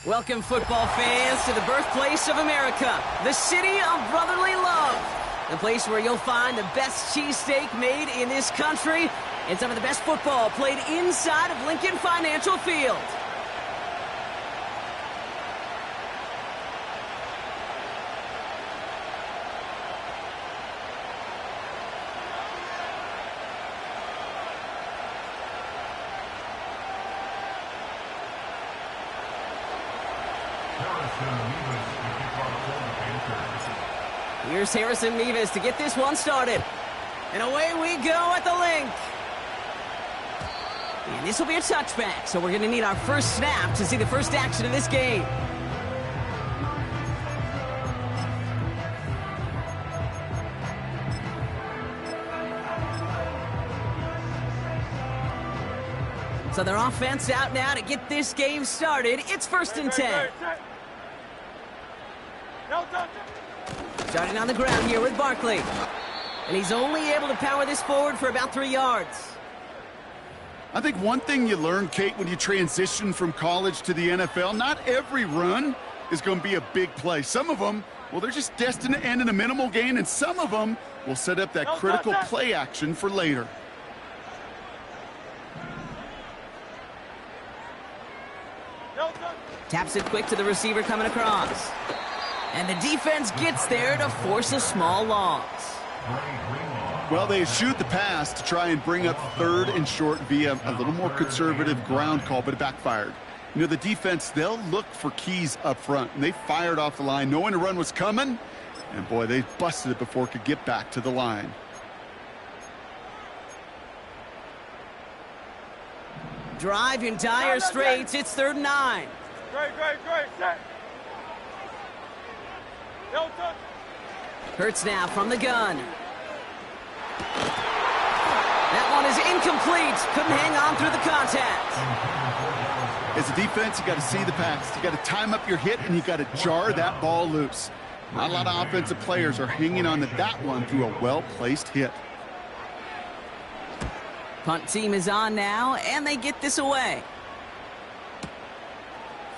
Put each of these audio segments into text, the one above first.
Welcome, football fans, to the birthplace of America, the city of brotherly love. The place where you'll find the best cheesesteak made in this country and some of the best football played inside of Lincoln Financial Field. Here's Harrison Mevis to get this one started. And away we go at the link. And this will be a touchback, so we're going to need our first snap to see the first action of this game. So their offense out now to get this game started. It's 1st and 10. Starting on the ground here with Barkley. And he's only able to power this forward for about 3 yards. I think one thing you learn, Kate, when you transition from college to the NFL, not every run is going to be a big play. Some of them, well, they're just destined to end in a minimal gain, and some of them will set up that critical play action for later. Taps it quick to the receiver coming across. And the defense gets there to force a small loss. Well, they shoot the pass to try and bring up 3rd and short via a little more conservative ground call, but it backfired. You know, the defense, they'll look for keys up front, and they fired off the line knowing a run was coming, and boy, they busted it before it could get back to the line. Drive in dire straits. It's 3rd and 9. Great. Hurts now from the gun. That one is incomplete. Couldn't hang on through the contact. As a defense, you got to see the pass. You got to time up your hit, and you got to jar that ball loose. Not a lot of offensive players are hanging on to that one through a well-placed hit. Punt team is on now, and they get this away.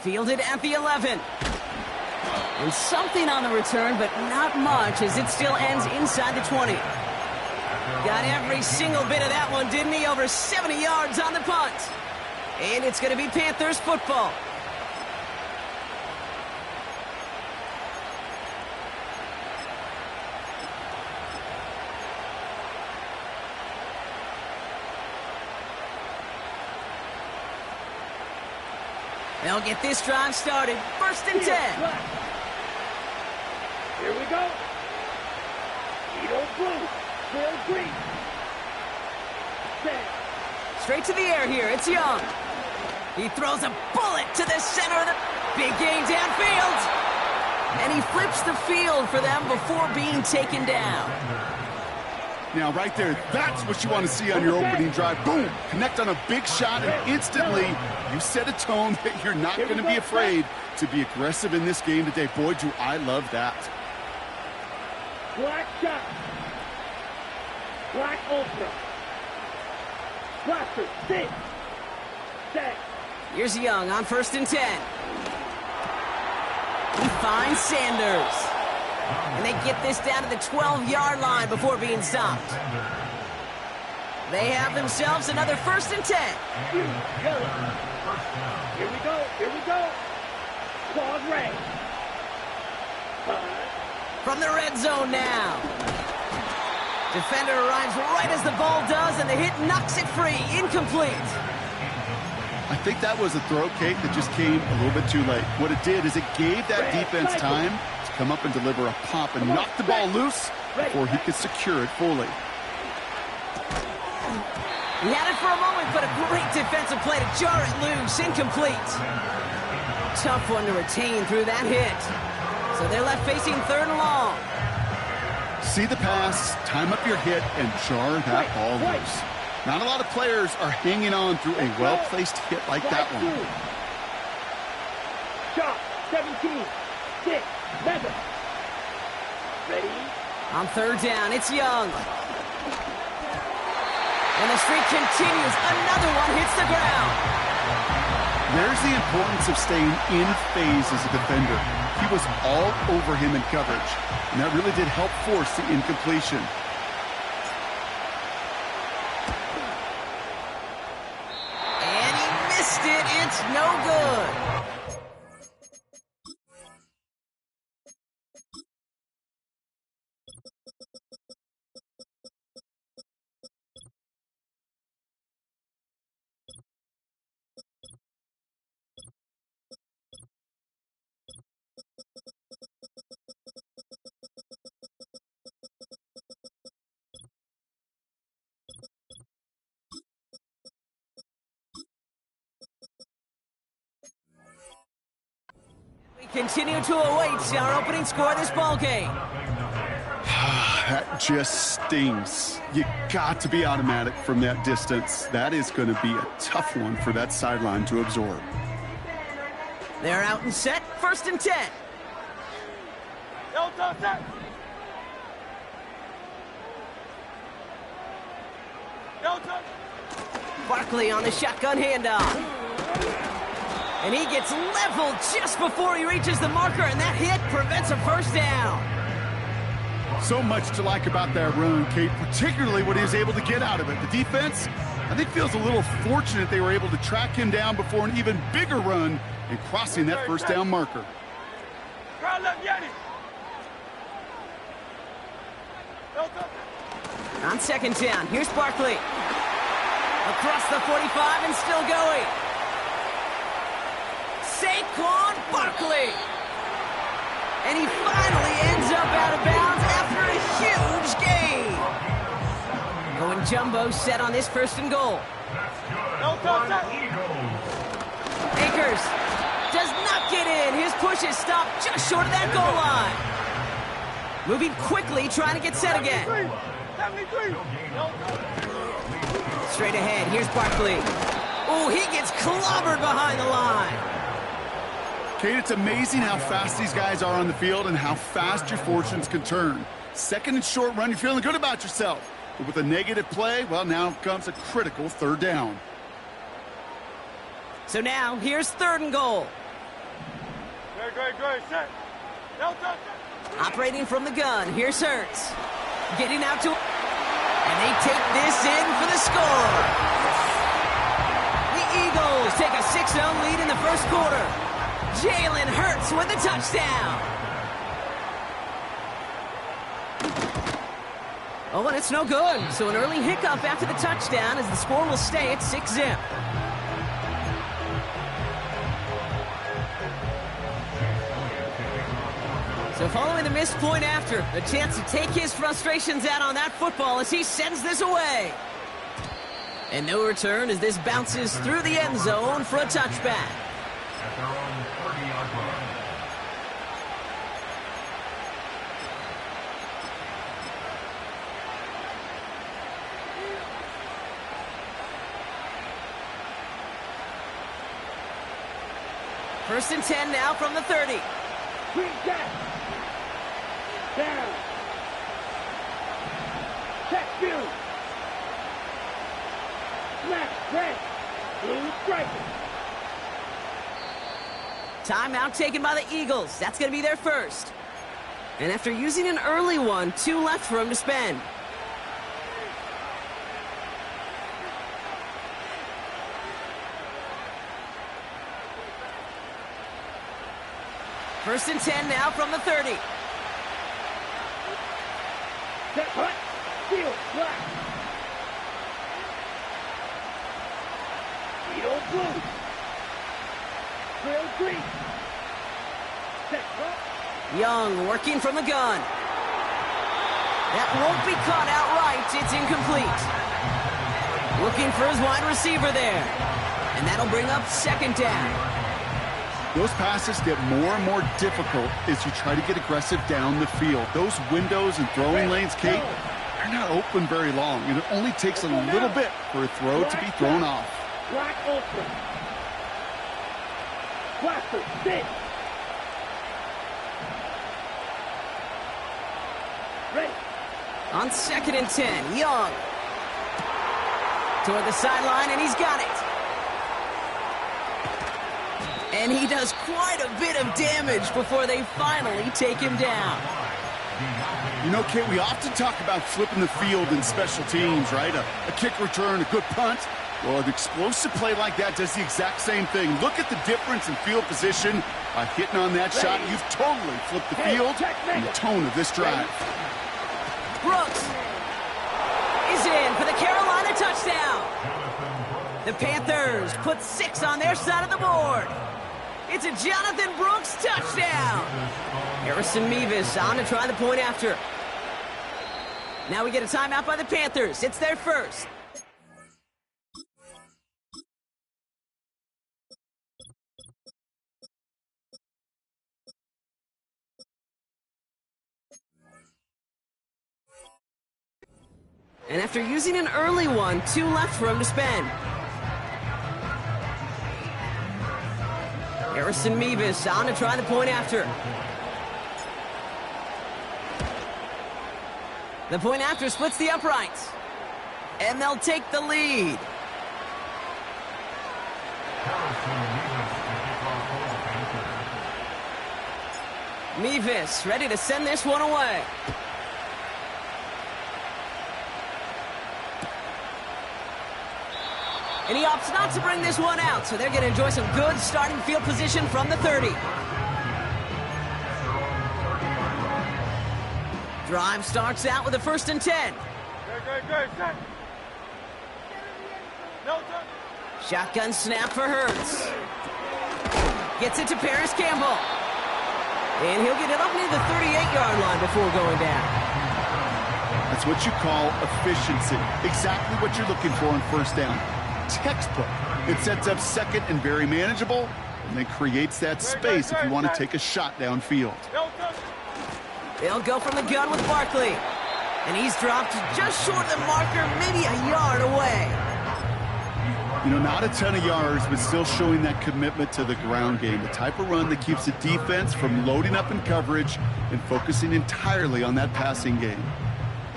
Fielded at the 11. And something on the return, but not much, as it still ends inside the 20. Got every single bit of that one, didn't he? Over 70 yards on the punt. And it's going to be Panthers football. They'll get this drive started. 1st and 10. Here we go. Edo blue. Bill green. Straight to the air here. It's Young. He throws a bullet to the center of the big game downfield. And he flips the field for them before being taken down. Now, right there, that's what you want to see on your opening drive. Boom! Connect on a big shot, and instantly you set a tone that you're not going to be afraid to be aggressive in this game today. Boy, do I love that. Black shot. Black ultra. Blaster, sit. Set. Here's Young on 1st and 10. He finds Sanders. And they get this down to the 12-yard line before being stopped. They have themselves another 1st and 10. Here we go. Quad ray. From the red zone now. Defender arrives right as the ball does, and the hit knocks it free. Incomplete. I think that was a throw, Kate, that just came a little bit too late. What it did is it gave that defense time to come up and deliver a pop and knock the ball loose before he could secure it fully. He had it for a moment, but a great defensive play to jar it loose. Incomplete. tough one to retain through that hit. So they're left facing 3rd and long. See the pass, time up your hit, and jar that ball loose. Not a lot of players are hanging on through a well-placed hit like that one. Shot, 17, 6, 7. Ready? On 3rd down, it's Young. And the streak continues. Another one hits the ground. There's the importance of staying in phase as a defender. He was all over him in coverage, and that really did help force the incompletion. And he missed it. It's no good. Continue to await our opening score of this ball game. That just stings. You got to be automatic from that distance. That is going to be a tough one for that sideline to absorb. They're out and set. 1st and 10. Barkley on the shotgun handoff. And he gets leveled just before he reaches the marker, and that hit prevents a 1st down. So much to like about that run, Kate, particularly what he was able to get out of it. The defense, I think, feels a little fortunate they were able to track him down before an even bigger run and crossing that 1st down marker. On 2nd down, here's Barkley. Across the 45 and still going. Saquon Barkley. And he finally ends up out of bounds after a huge gain. Going jumbo set on this 1st and goal. Akers does not get in. His push is stopped just short of that goal line. Moving quickly, trying to get set again. 73. Straight ahead, here's Barkley. Oh, he gets clobbered behind the line. Kate, it's amazing how fast these guys are on the field and how fast your fortunes can turn. 2nd and short run, you're feeling good about yourself. But with a negative play, well, now comes a critical 3rd down. So now, here's 3rd and goal. Great. Set. Operating from the gun, here's Hurts. Getting out to... And they take this in for the score. The Eagles take a 6-0 lead in the 1st quarter. Jalen Hurts with a touchdown. Oh, and it's no good. So an early hiccup after the touchdown as the score will stay at 6-0. So following the missed point after, a chance to take his frustrations out on that football as he sends this away. And no return as this bounces through the end zone for a touchback. At their own 30-yard line. First and 10 now from the 30. Green jack. Down. Check field. Left, red. Blue striker. Timeout taken by the Eagles. That's going to be their first. And after using an early one, 2 left for him to spend. First and 10 now from the 30. Set hut. Field black. Field blue. Trail green. Set hut. Young working from the gun. That won't be caught outright. It's incomplete. Looking for his wide receiver there. And that'll bring up second down. Those passes get more and more difficult as you try to get aggressive down the field. Those windows and throwing lanes, Kate, they're not open very long, and it only takes a little bit for a throw to be thrown off. Black open. Blaster, sit. Ready. On 2nd and 10, Young. Toward the sideline, and he's got it. And he does quite a bit of damage before they finally take him down. You know, Kate, we often talk about flipping the field in special teams, right? A kick return, a good punt. Well, an explosive play like that does the exact same thing. Look at the difference in field position. By hitting on that shot, you've totally flipped the field and the tone of this drive. Brooks is in for the Carolina touchdown. The Panthers put 6 on their side of the board. It's a Jonathan Brooks touchdown. Harrison Mevis on to try the point after. Now we get a timeout by the Panthers. It's their first. And after using an early one, 2 left for him to spend. Harrison Mevis on to try the point after. The point after splits the uprights. And they'll take the lead. Mevis ready to send this one away. And he opts not to bring this one out, so they're going to enjoy some good starting field position from the 30. Drive starts out with a 1st and 10. Shotgun snap for Hurts. Gets it to Paris Campbell. And he'll get it up near the 38-yard line before going down. That's what you call efficiency. Exactly what you're looking for on 1st down. Textbook. It sets up 2nd and very manageable, and then creates that space if you want to take a shot downfield. They'll go from the gun with Barkley. And he's dropped just short of the marker, maybe a yard away. You know, not a ton of yards, but still showing that commitment to the ground game. The type of run that keeps the defense from loading up in coverage and focusing entirely on that passing game.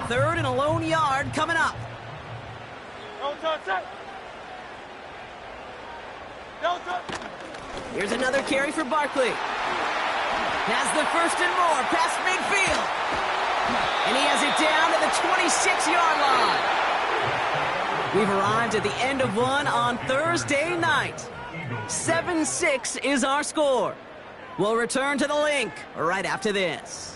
3rd and a lone yard coming up. Here's another carry for Barkley. Has the 1st and more past midfield. And he has it down to the 26-yard line. We've arrived at the end of one on Thursday night. 7-6 is our score. We'll return to the link right after this.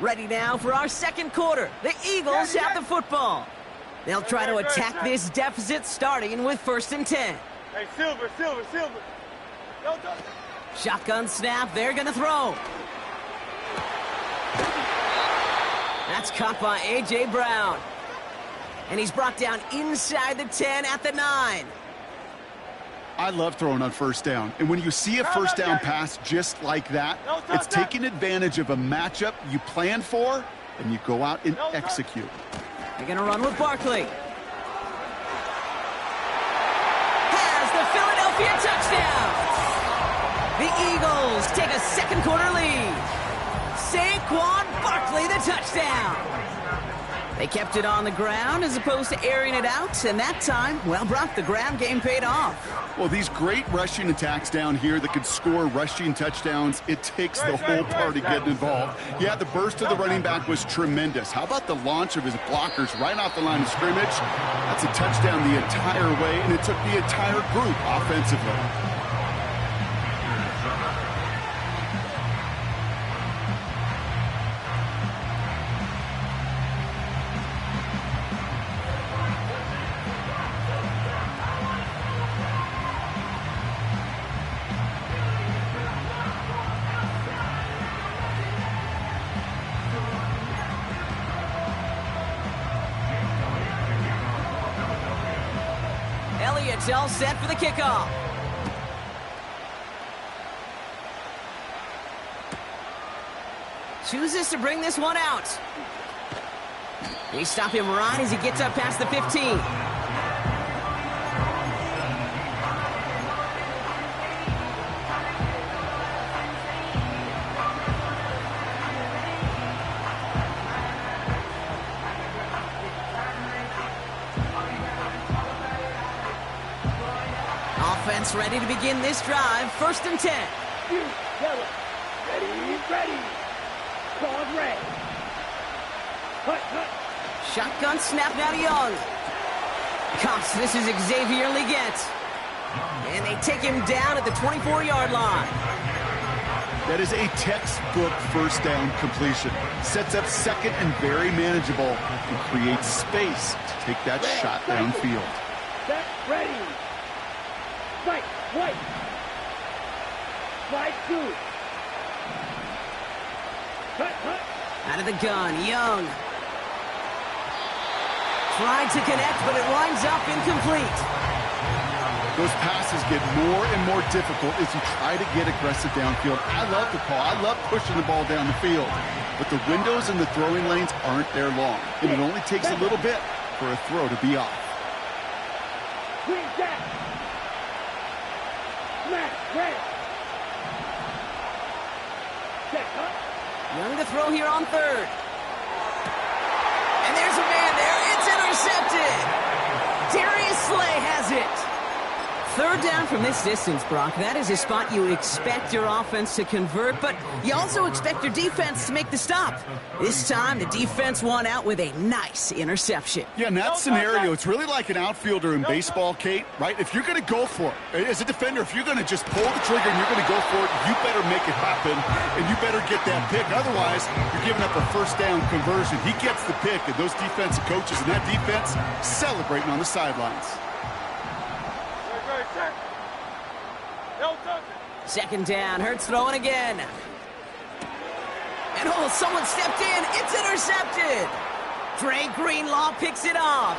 Ready now for our 2nd quarter. The Eagles have the football. They'll try to attack this deficit starting with 1st and 10. Hey, Silver. Shotgun snap, they're gonna throw. That's caught by A.J. Brown. And he's brought down inside the 10 at the 9. I love throwing on 1st down. And when you see a 1st down pass just like that, it's taking advantage of a matchup you plan for, and you go out and execute. They're going to run with Barkley. Has the Philadelphia touchdown. The Eagles take a 2nd quarter lead. Saquon Barkley the touchdown. They kept it on the ground as opposed to airing it out, and that time, well, Brock, the ground game paid off. Well, these great rushing attacks down here that could score rushing touchdowns, it takes the whole party getting involved. Yeah, the burst of the running back was tremendous. How about the launch of his blockers right off the line of scrimmage? That's a touchdown the entire way, and it took the entire group offensively. Elliott's all set for the kickoff. Chooses to bring this one out. They stop him right as he gets up past the 15. Offense ready to begin this drive. 1st and 10. You tell it. Ready. Called red. Hut. Shotgun snap now to Young. Cops, this is Xavier Leggett. And they take him down at the 24-yard line. That is a textbook first down completion. Sets up second and very manageable and creates space to take that shot downfield. Set, ready. Right, white. Slide 2. Hut. Out of the gun, Young. Tried to connect, but it winds up incomplete. Those passes get more and more difficult as you try to get aggressive downfield. I love the call. I love pushing the ball down the field. But the windows in the throwing lanes aren't there long. And it only takes a little bit for a throw to be off. Green jack. Smash, red. Check, hut. Young to throw here on 3rd. And there's a man there. It's intercepted. Darius Slay has it. 3rd down from this distance, Brock. That is a spot you expect your offense to convert, but you also expect your defense to make the stop. This time, the defense won out with a nice interception. Yeah, in that scenario, it's really like an outfielder in baseball, Kate, right? If you're going to go for it, as a defender, if you're going to just pull the trigger and you're going to go for it, you better make it happen, and you better get that pick. Otherwise, you're giving up a first down conversion. He gets the pick, and those defensive coaches and that defense celebrating on the sidelines. 2nd down, Hurts throwing again. And someone stepped in. It's intercepted. Dre Greenlaw picks it off.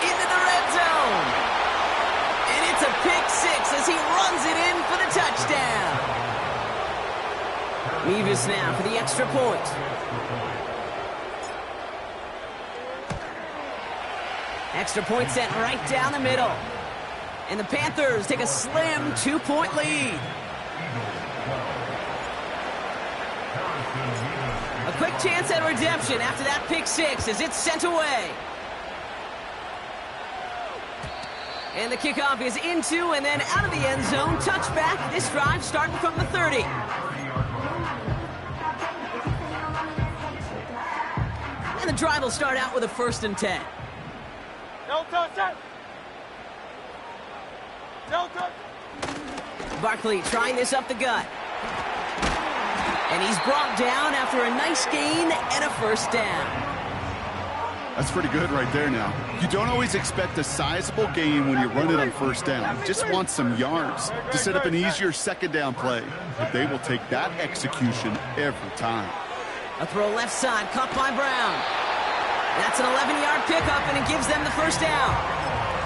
Into the red zone. And it's a pick 6 as he runs it in for the touchdown. Mevis now for the extra point. Extra point sent right down the middle. And the Panthers take a slim 2-point lead. A quick chance at redemption after that pick 6 as it's sent away. And the kickoff is into and then out of the end zone. Touchback. This drive starting from the 30. And the drive will start out with a 1st and 10. No touch. Barkley trying this up the gut. And he's brought down after a nice gain and a 1st down. That's pretty good right there now. You don't always expect a sizable gain when you run it on 1st down. You just want some yards to set up an easier 2nd down play. But they will take that execution every time. A throw left side, caught by Brown. That's an 11-yard pickup, and it gives them the 1st down.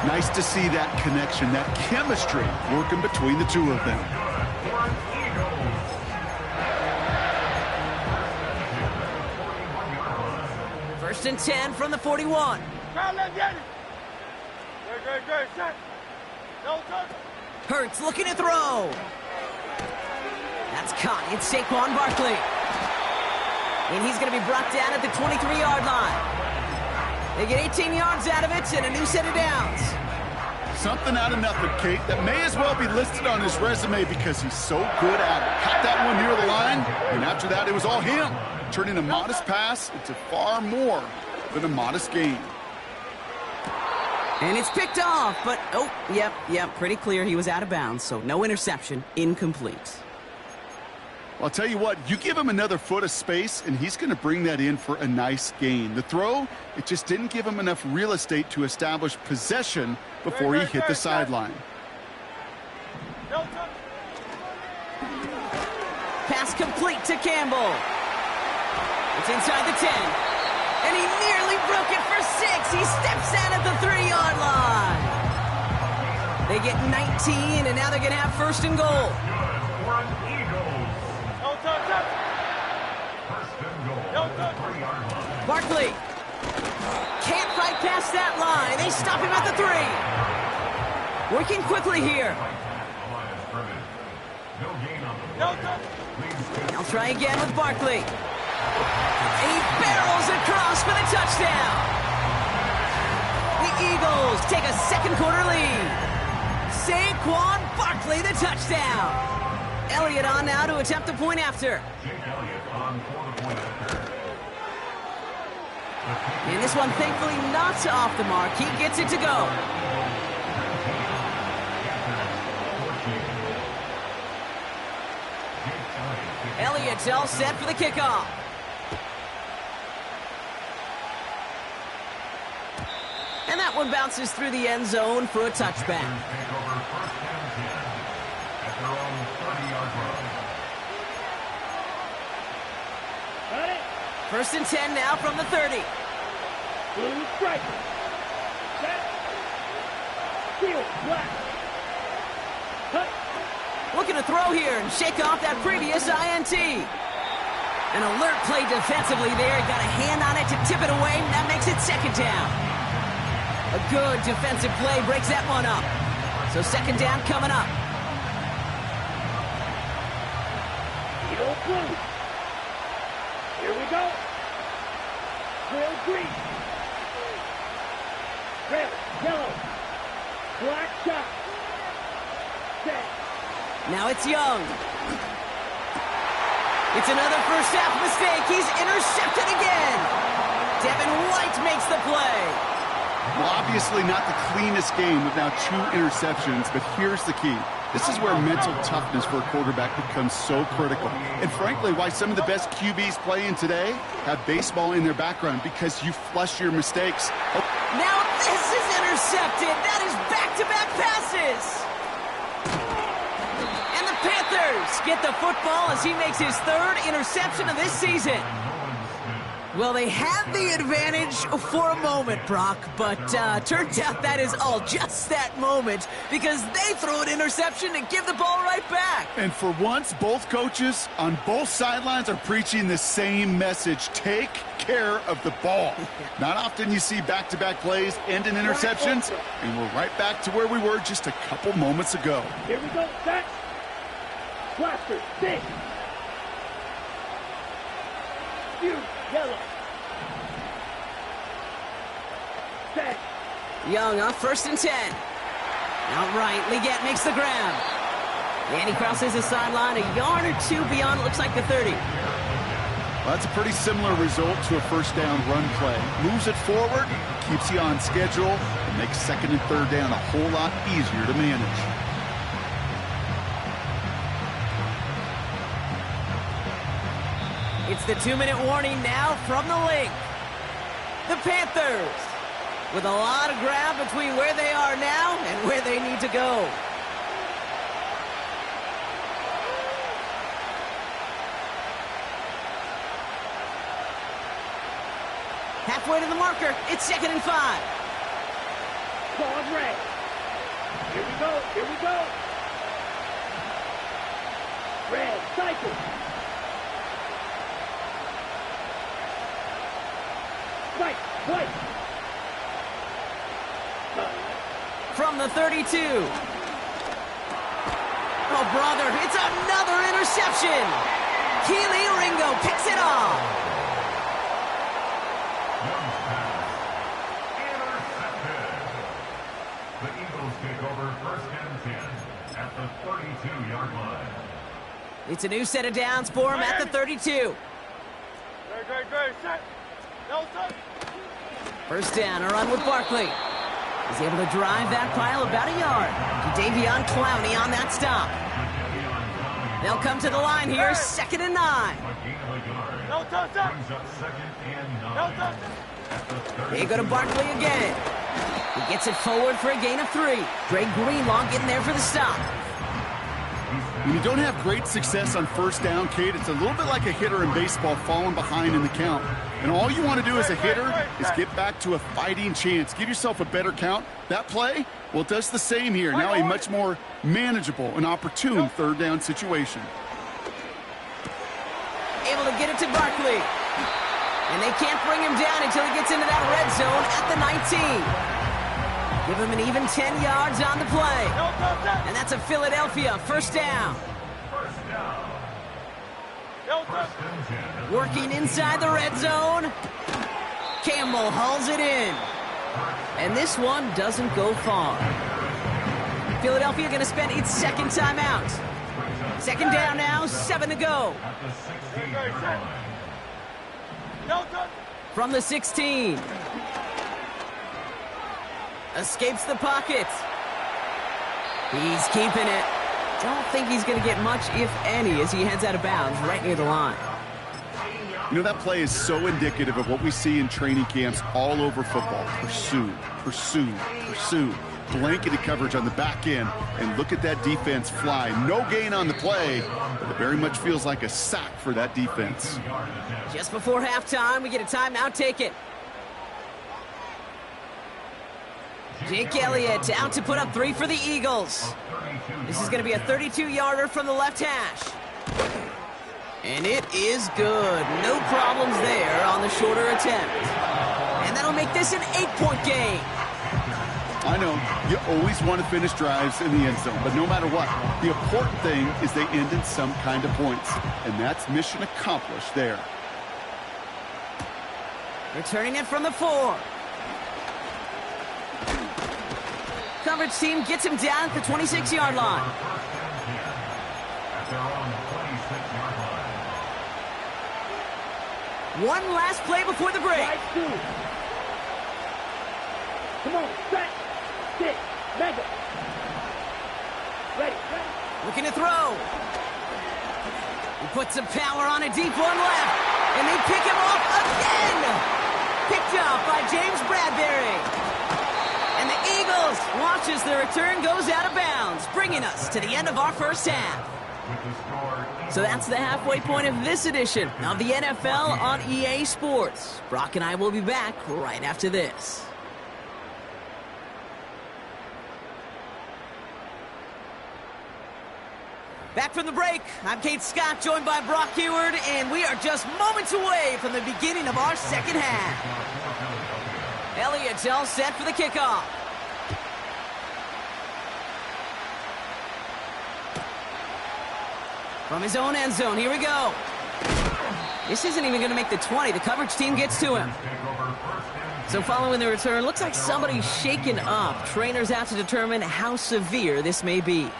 Nice to see that connection, that chemistry working between the two of them. First and 10 from the 41. Hurts looking to throw. That's caught. It's Saquon Barkley. And he's going to be brought down at the 23-yard line. They get 18 yards out of it and a new set of downs. Something out of nothing, Kate, that may as well be listed on his resume because he's so good at it. Caught that one near the line, and after that, it was all him, turning a modest pass into far more than a modest gain. And it's picked off, but, yep, pretty clear he was out of bounds, so no interception, incomplete. I'll tell you what, you give him another foot of space, and he's going to bring that in for a nice gain. The throw, it just didn't give him enough real estate to establish possession before he hit the sideline. Pass complete to Campbell. It's inside the 10. And he nearly broke it for 6. He steps out at the 3-yard line. They get 19, and now they're going to have first and goal. Good for an Eagles. No touch. First and goal. No at the touch. 3-yard line. Barkley can't fight past that line. They stop him at the 3. Working quickly here. No gain on the No play. touch. They'll try again with Barkley. And he barrels across for the touchdown. The Eagles take a second quarter lead. Saquon Barkley, the touchdown. Elliott on now to attempt the point after. Jake Elliott on for the point after. And this one thankfully not off the mark. He gets it to go. Elliott's all set for the kickoff. And that one bounces through the end zone for a touchback. Take over first and 10 at their own 30-yard line. Got it. First and 10 now from the 30. Blue strike. Set. Field. Black. Cut. Looking to throw here and shake off that previous INT. An alert play defensively there. He got a hand on it to tip it away, and that makes it second down. A good defensive play breaks that one up. So second down coming up. Eagle blue. Here we go. Trail green. Red, yellow. Black shot. Set. Now it's Young. It's another first half mistake. He's intercepted again. Devin White makes the play. Well, obviously not the cleanest game with now 2 interceptions, but here's the key. This is where mental toughness for a quarterback becomes so critical. And frankly, why some of the best QBs playing today have baseball in their background, because you flush your mistakes. Now this is intercepted. That is back-to-back passes. And the Panthers get the football as he makes his 3rd interception of this season. Well, they had the advantage for a moment, Brock, but turns out that is all just that moment, because they throw an interception and give the ball right back. And for once, both coaches on both sidelines are preaching the same message. Take care of the ball. Not often you see back-to-back plays end in interceptions, and we're right back to where we were just a couple moments ago. Here we go. Set. Blaster. Six. View. Yellow. Set. Young off first and 10. Outright, Leggett makes the grab. And he crosses the sideline a yard or 2 beyond, it looks like the 30. Well, that's a pretty similar result to a first down run play. Moves it forward, keeps you on schedule, and makes second and third down a whole lot easier to manage. It's the 2-minute warning now from the link. The Panthers with a lot of ground between where they are now and where they need to go. Halfway to the marker. It's 2nd and 5. Claude red. Here we go. Here we go. Red. Cycle. White. White. From the 32. Oh, brother, it's another interception. Keely Ringo picks it off. Intercepted. The Eagles take over first and 10 at the 32-yard line. It's a new set of downs for him at the 32. Great. Set. No touch. First down, a run with Barkley. He's able to drive that pile about a yard. Davion Clowney on that stop. They'll come to the line here, 2nd and 9. No touch. Brings up 2nd and 9. No touch. At the 30. They go to Barkley again. He gets it forward for a gain of 3. Dre Greenlaw getting there for the stop. When you don't have great success on first down, Kate, it's a little bit like a hitter in baseball falling behind in the count. And all you want to do as a hitter is get back to a fighting chance. Give yourself a better count. That play Well, it does the same here. Now a much more manageable and opportune third down situation. Able to get it to Barkley. And they can't bring him down until he gets into that red zone at the 19. Give him an even 10 yards on the play. And that's a Philadelphia first down. Working inside the red zone. Campbell hauls it in. And this one doesn't go far. Philadelphia going to spend its second timeout. Second down now, 7 to go. From the 16. Escapes the pocket. He's keeping it. Don't think he's going to get much, if any, as he heads out of bounds right near the line. You know, that play is so indicative of what we see in training camps all over football. Pursue, pursue, pursue. Blanketed coverage on the back end, and look at that defense fly. No gain on the play, but it very much feels like a sack for that defense. Just before halftime, we get a timeout taken. Jake Elliott out to put up 3 for the Eagles. This is going to be a 32-yarder from the left hash. And it is good. No problems there on the shorter attempt. And that'll make this an 8-point game. I know, you always want to finish drives in the end zone, but no matter what, the important thing is they end in some kind of points. And that's mission accomplished there. Returning it from the 4. Coverage team gets him down at the 26-yard line. One last play before the break. Come on, set, sit, mega. Ready. Looking to throw. He puts some power on a deep one left. And they pick him off again. Picked up by James Bradbury. And the Eagles watch as the return goes out of bounds, bringing us to the end of our first half. So that's the halfway point of this edition of the NFL on EA Sports. Brock and I will be back right after this. Back from the break, I'm Kate Scott, joined by Brock Heward, and we are just moments away from the beginning of our second half. Elliott's all set for the kickoff. From his own end zone, here we go. This isn't even going to make the 20. The coverage team gets to him. So following the return, looks like somebody's shaken up. Trainers out to determine how severe this may be.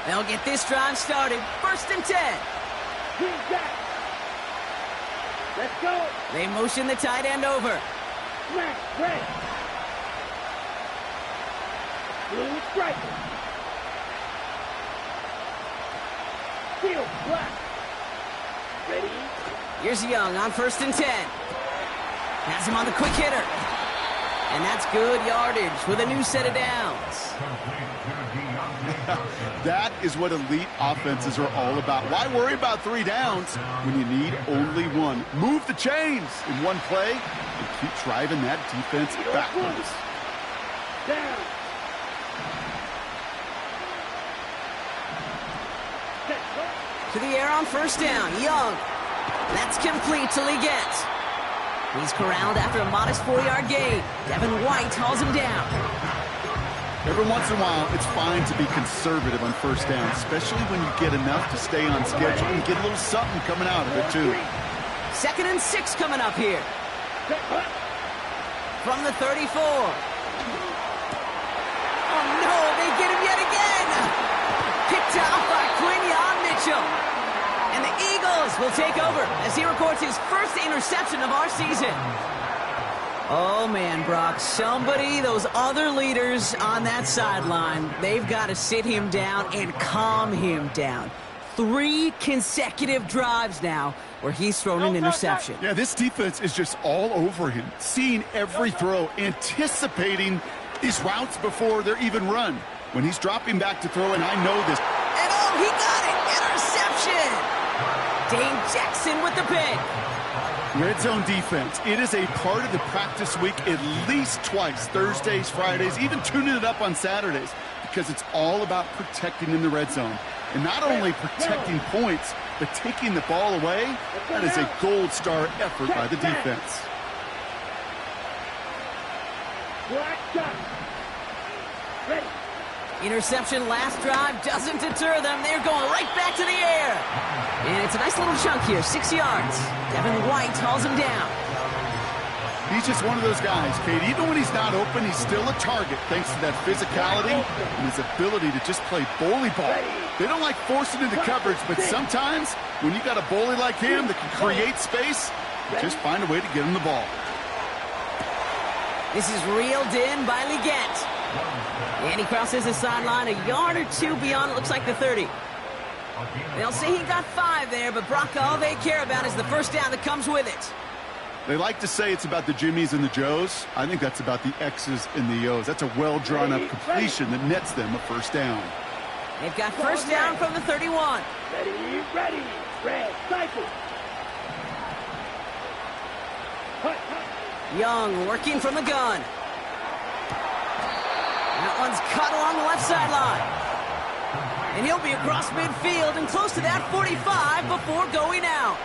They'll get this drive started. 1st and 10. Let's go. They motion the tight end over. Smash, red. Blue striker. Steel, black. Ready? Here's Young on 1st and 10. Has him on the quick hitter. And that's good yardage with a new set of downs. That is what elite offenses are all about. Why worry about 3 downs when you need only 1? Move the chains in one play and keep driving that defense backwards. Down. To the air on 1st down. Young. That's complete till he gets. He's corralled after a modest 4-yard gain. Devin White hauls him down. Every once in a while, it's fine to be conservative on 1st down, especially when you get enough to stay on schedule and get a little something coming out of it, too. 2nd and 6 coming up here. From the 34. Oh, no, they get him yet again. Picked off by Quinyon Mitchell. And the Eagles will take over as he records his first interception of our season. Oh, man, Brock, those other leaders on that sideline, they've got to sit him down and calm him down. 3 consecutive drives now where he's thrown an interception. Yeah, this defense is just all over him, seeing every throw, anticipating these routes before they're even run. When he's dropping back to throw, and I know this. And oh, he got it! Interception! Dane Jackson with the pick. Red zone defense. It is a part of the practice week at least twice, Thursdays, Fridays, even tuning it up on Saturdays, because it's all about protecting in the red zone. And not only protecting points, but taking the ball away. That is a gold star effort by the defense. Black shot. Ready. Interception last drive doesn't deter them. They're going right back to the air. And it's a nice little chunk here, 6 yards. Devin White hauls him down. He's just one of those guys, Kate. Even when he's not open, he's still a target thanks to that physicality and his ability to just play bully ball. They don't like forcing into coverage, but sometimes when you got a bully like him that can create space, just find a way to get him the ball. This is reeled in by Leggett. And he crosses the sideline a yard or two beyond, it looks like the 30. They'll say he got 5 there, but Brock, all they care about is the first down that comes with it. They like to say it's about the Jimmies and the Joes. I think that's about the X's and the O's. That's a well-drawn-up completion that nets them a first down. They've got first down from the 31. Ready, ready. Red, cycle. Hut, hut. Young working from the gun. That one's cut along the left sideline. And he'll be across midfield and close to that 45 before going out.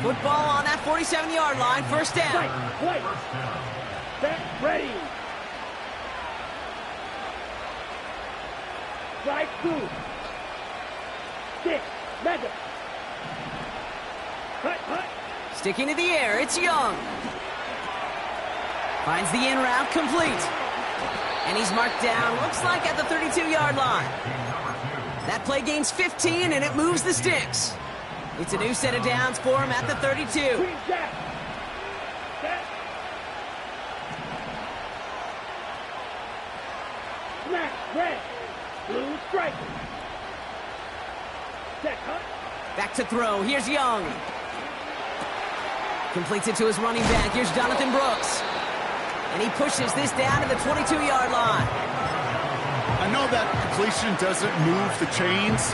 Football on that 47-yard line, first down. White. Set, ready. Strike 2. 6, Madden. Hut, hut. Sticking to the air, it's Young. Finds the in route complete. And he's marked down, looks like at the 32-yard line. That play gains 15, and it moves the sticks. It's a new set of downs for him at the 32. Green jack. Set. Smash, red. Blue strike. Set, hut. Back to throw, here's Young. Completes it to his running back, here's Jonathan Brooks. And he pushes this down to the 22-yard line. I know that completion doesn't move the chains.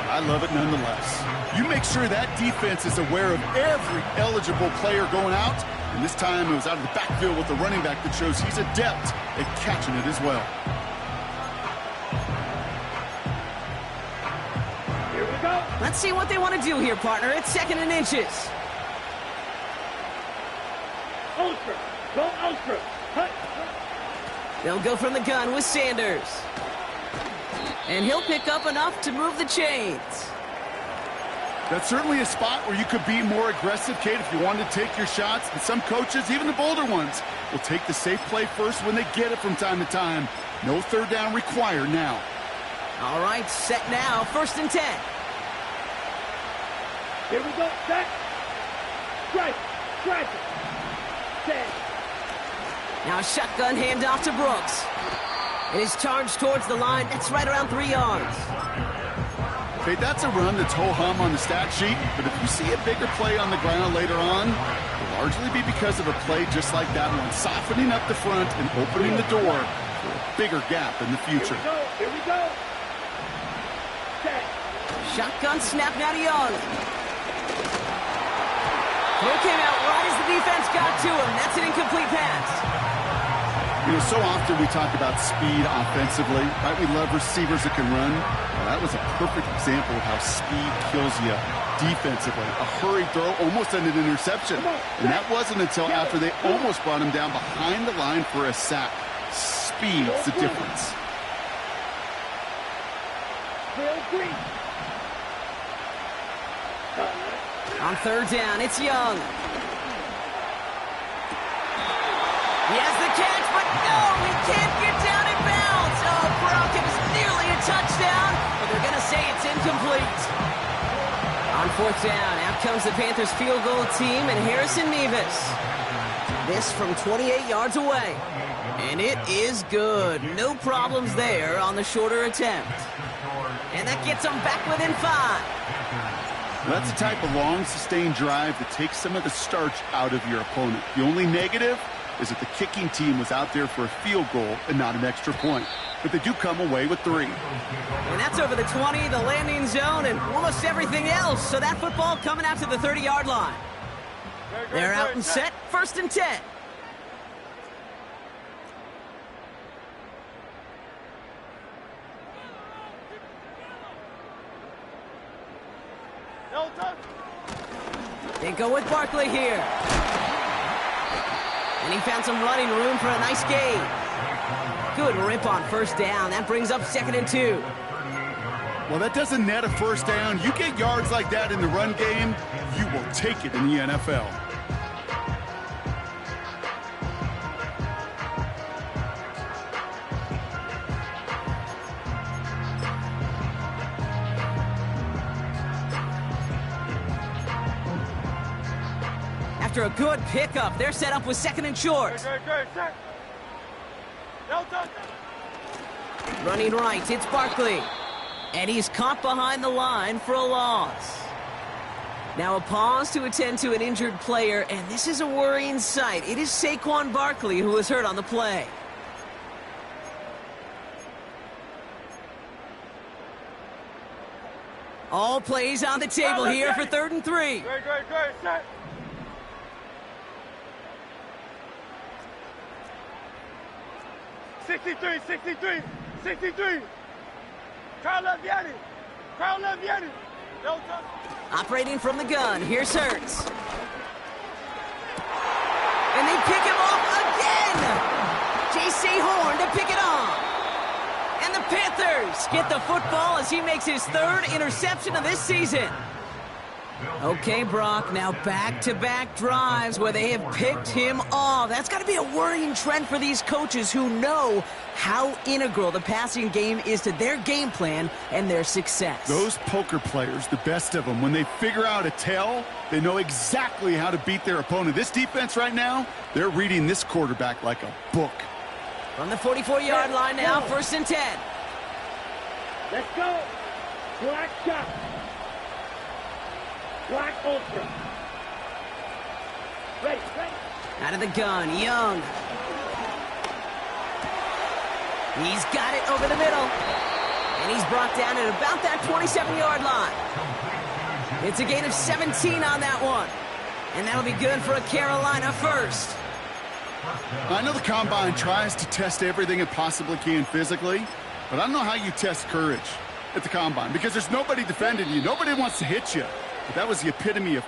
I love it nonetheless. You make sure that defense is aware of every eligible player going out. And this time it was out of the backfield with the running back that shows he's adept at catching it as well. Here we go. Let's see what they want to do here, partner. It's 2nd and inches. Ultra. Go Ultra. Hut. They'll go from the gun with Sanders. And he'll pick up enough to move the chains. That's certainly a spot where you could be more aggressive, Kate, if you wanted to take your shots. And some coaches, even the bolder ones, will take the safe play first when they get it from time to time. No third down required now. All right, set now, 1st and 10. Here we go. Set. Strike. Strike. Set. Now a shotgun handoff to Brooks. It is charged towards the line. That's right around 3 yards. Okay, that's a run that's ho-hum on the stat sheet, but if you see a bigger play on the ground later on, it'll largely be because of a play just like that one, softening up the front and opening the door for a bigger gap in the future. Here we go. Set. Shotgun snap now to Young. Throw came out right as the defense got to him. That's an incomplete pass. You know, so often we talk about speed offensively, right? We love receivers that can run. Well, that was a perfect example of how speed kills you defensively. A hurried throw almost ended an interception. And that wasn't until after they almost brought him down behind the line for a sack. Speed's the difference. Bill Green. On 3rd down, it's Young. He has the catch, but no, he can't get down in bounds. Oh, Brock, it was nearly a touchdown, but they're going to say it's incomplete. On 4th down, out comes the Panthers field goal team and Harrison Nevis. This from 28 yards away. And it is good. No problems there on the shorter attempt. And that gets them back within 5. That's the type of long, sustained drive that takes some of the starch out of your opponent. The only negative is that the kicking team was out there for a field goal and not an extra point. But they do come away with 3. And that's over the 20, the landing zone, and almost everything else. So that football coming out to the 30-yard line. They're out and set. 1st and 10. They go with Barkley here. And he found some running room for a nice gain. Good rip on 1st down. That brings up 2nd and 2. Well, that doesn't net a 1st down. You get yards like that in the run game, you will take it in the NFL. After a good pickup, they're set up with 2nd and short. Running right, it's Barkley. And he's caught behind the line for a loss. Now a pause to attend to an injured player, and this is a worrying sight. It is Saquon Barkley who was hurt on the play. All plays on the table here for 3rd and 3. Set. 63. Carl Vianney. Operating from the gun, here's Hurts. And they pick him off again! J.C. Horn to pick it off. And the Panthers get the football as he makes his 3rd interception of this season. Okay, Brock, now back-to-back drives where they have picked him off. That's got to be a worrying trend for these coaches who know how integral the passing game is to their game plan and their success. Those poker players, the best of them, when they figure out a tell, they know exactly how to beat their opponent. This defense right now, they're reading this quarterback like a book. From the 44-yard line now, 1st and 10. Let's go. Black shot. Black ultra. Ready. Out of the gun, Young. He's got it over the middle. And he's brought down at about that 27-yard line. It's a gain of 17 on that one. And that'll be good for a Carolina 1st. I know the Combine tries to test everything it possibly can physically, but I don't know how you test courage at the Combine because there's nobody defending you. Nobody wants to hit you. But that was the epitome of...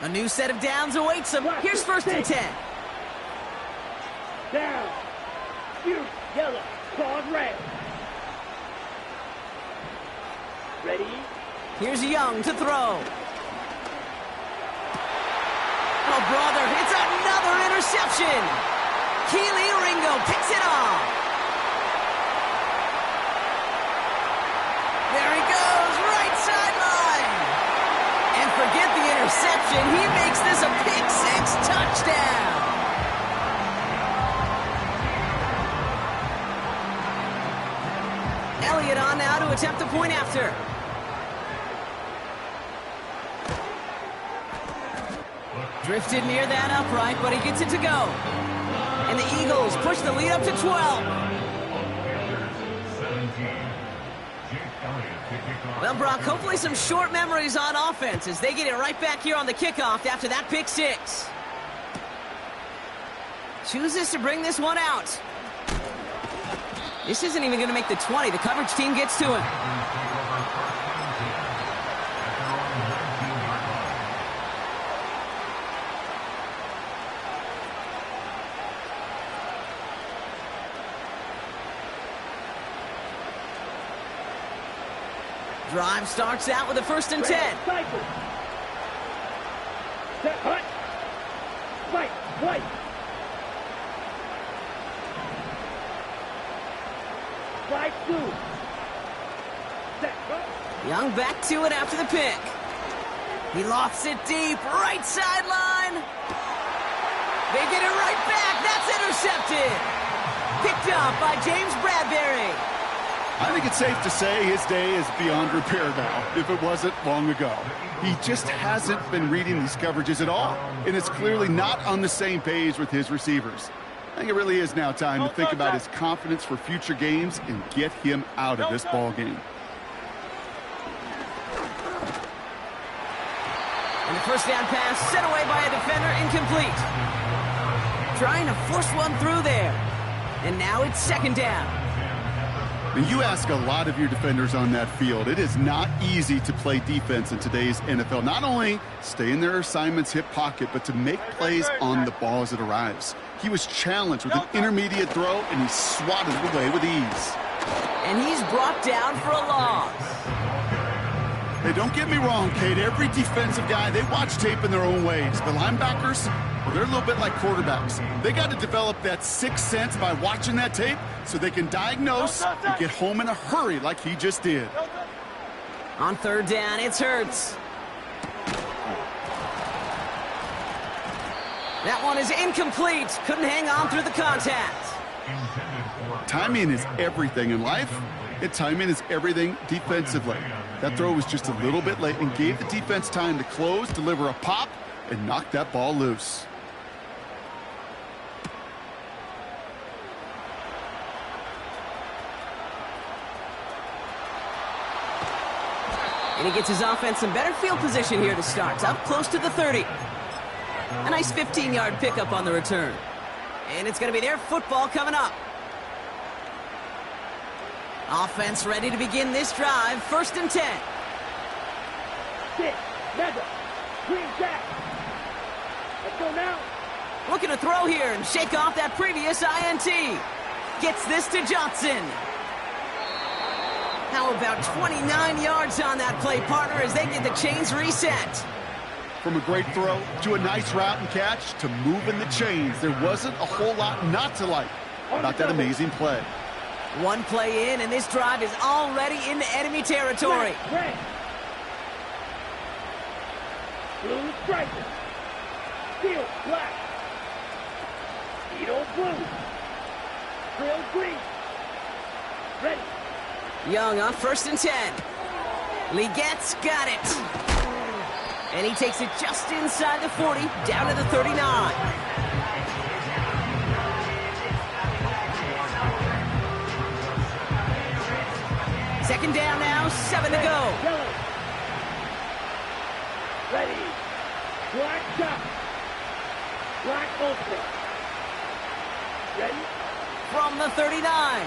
A new set of downs awaits him. Here's 1st and 10. Down. Shoot. Yellow. Claws red. Ready. Here's Young to throw. Oh, brother, it's another interception. Keely Ringo picks it off. There he goes, right sideline. And forget the interception. He makes this a pick-6 touchdown. Elliott on now to attempt the point after. Drifted near that upright, but he gets it to go. And the Eagles push the lead up to 12. Well, Brock, hopefully some short memories on offense as they get it right back here on the kickoff after that pick-6. Chooses to bring this one out. This isn't even going to make the 20. The coverage team gets to him. Drive starts out with a 1st and 10. Cycle. Set, hut. Fight. White. Slide through. Set, hut. Young back to it after the pick. He lofts it deep, right sideline. They get it right back. That's intercepted. Picked up by James Bradbury. I think it's safe to say his day is beyond repair now, if it wasn't long ago. He just hasn't been reading these coverages at all, and is clearly not on the same page with his receivers. I think it really is now time to think about his confidence for future games and get him out of this ball game. And the first down pass set away by a defender, incomplete. Trying to force one through there. And now it's second down. And you ask a lot of your defenders on that field. It is not easy to play defense in today's NFL. Not only stay in their assignment's hip pocket, but to make plays on the ball as it arrives. He was challenged with an intermediate throw, and he swatted it away with ease. And he's brought down for a loss. Hey, don't get me wrong, Kate. Every defensive guy, they watch tape in their own ways. But linebackers, well, they're a little bit like quarterbacks. They got to develop that sixth sense by watching that tape so they can diagnose and get home in a hurry like he just did. On third down, it's Hurts. That one is incomplete. Couldn't hang on through the contact. Timing is everything in life, and timing is everything defensively. That throw was just a little bit late and gave the defense time to close, deliver a pop, and knock that ball loose. And he gets his offense some better field position here to start. It's up close to the 30. A nice 15-yard pickup on the return. And it's going to be their football coming up. Offense ready to begin this drive. First and 10. 6, Madden, green jack. Let's go now. Looking to throw here and shake off that previous INT. Gets this to Johnson. How about 29 yards on that play, partner, as they get the chains reset. From a great throw to a nice route and catch to moving the chains, there wasn't a whole lot not to like about that amazing play. One play in, and this drive is already into enemy territory. Red. Blue striker. Steel black. Edo blue. Trail green. Ready. Young on first and 10. Legette's got it. And he takes it just inside the 40, down to the 39. Second down now, 7 to go. Yellow. Ready. Black shot. Black ultra. Ready. From the 39.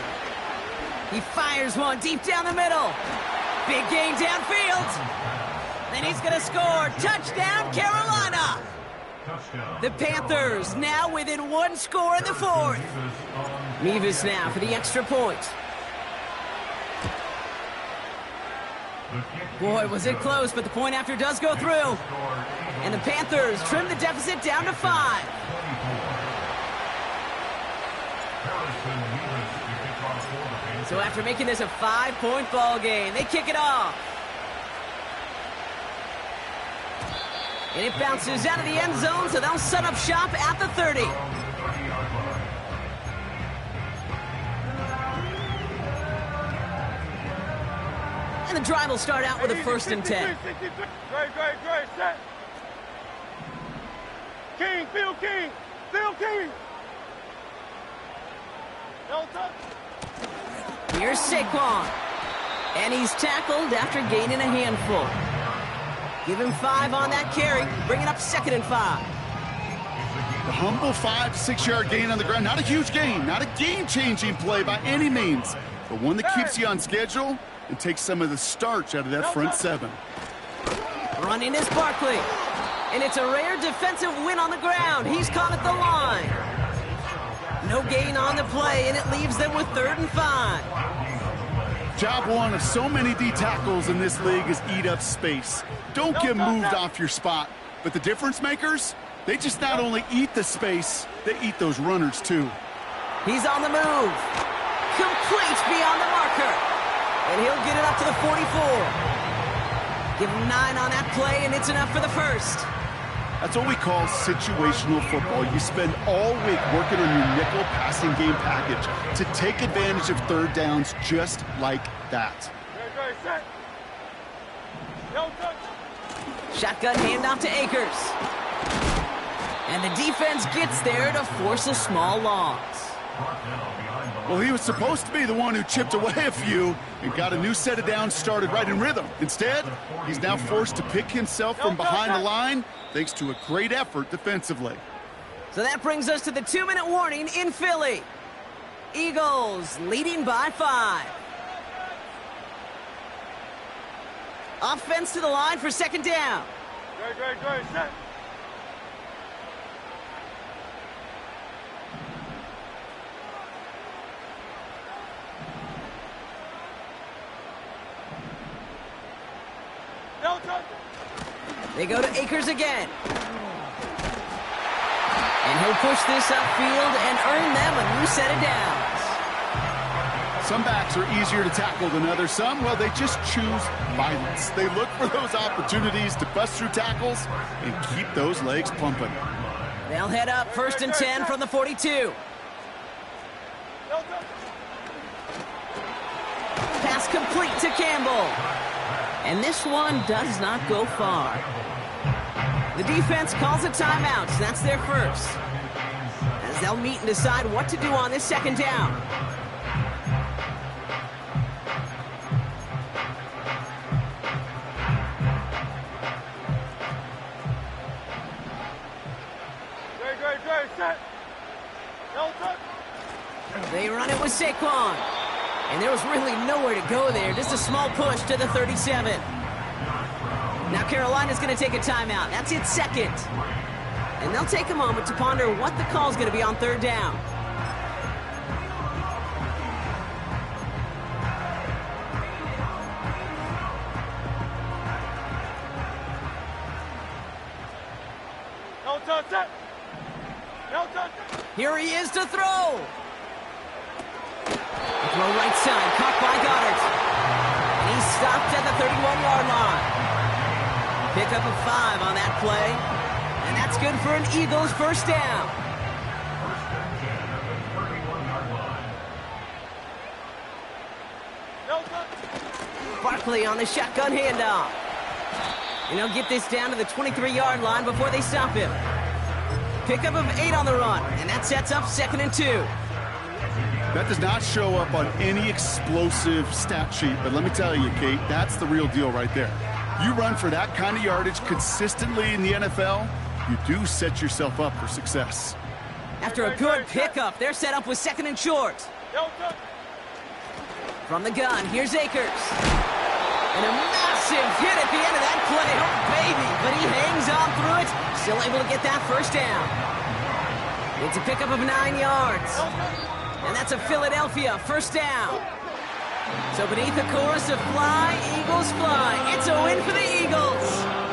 He fires one deep down the middle. Big gain downfield. Then he's going to score. Touchdown, Carolina. The Panthers now within one score in the fourth. Mevis now for the extra point. Boy, was it close, but the point after does go through. And the Panthers trim the deficit down to 5. So after making this a 5-point ball game, they kick it off. And it bounces out of the end zone, so they'll set up shop at the 30. And the drive will start out with a first and 10. Great, set. King, Phil King. Don't touch. Here's Saquon. And he's tackled after gaining a handful. Give him 5 on that carry, bringing up second and 5. The humble 5-6-yard gain on the ground. Not a huge gain, not a game-changing play by any means, but one that keeps you on schedule and takes some of the starch out of that front 7. Running is Barkley. And it's a rare defensive win on the ground. He's caught at the line. No gain on the play, and it leaves them with 3rd and 5. Job one of so many D tackles in this league is eat up space. Don't get moved off your spot. But the difference makers, they just not only eat the space, they eat those runners too. He's on the move. Complete beyond the marker. And he'll get it up to the 44. Give him 9 on that play, and it's enough for the first. That's what we call situational football. You spend all week working on your nickel passing game package to take advantage of third downs just like that. Shotgun handoff to Akers. And the defense gets there to force a small loss. Well, he was supposed to be the one who chipped away a few and got a new set of downs started right in rhythm. Instead, he's now forced to pick himself from behind the line thanks to a great effort defensively. So that brings us to the 2-minute warning in Philly. Eagles leading by 5. Offense to the line for second down. Set. They go to Akers again. And he'll push this upfield and earn them a new set of downs. Some backs are easier to tackle than others. Some, well, they just choose violence. They look for those opportunities to bust through tackles and keep those legs pumping. They'll head up 1st and 10 from the 42. Pass complete to Campbell. And this one does not go far. The defense calls a timeout. That's their first. As they'll meet and decide what to do on this second down. Set. They run it with Saquon. And there was really nowhere to go there. Just a small push to the 37. Now Carolina's going to take a timeout. That's its second. And they'll take a moment to ponder what the call's going to be on third down. Here he is to throw. Throw right side, caught by Goddard. And he's stopped at the 31-yard line. Pick up a 5 on that play. And that's good for an Eagles first down. Barkley on the shotgun handoff. And he'll get this down to the 23-yard line before they stop him. Pickup of 8 on the run, and that sets up 2nd and 2. That does not show up on any explosive stat sheet, but let me tell you, Kate, that's the real deal right there. You run for that kind of yardage consistently in the NFL, you do set yourself up for success. After a good pickup, they're set up with 2nd and short. From the gun, here's Akers. And a massive hit at the end of that play. Oh, baby. But he hangs on through it. Still able to get that first down. It's a pickup of 9 yards. And that's a Philadelphia first down. So beneath the chorus of fly, Eagles fly. It's a win for the Eagles.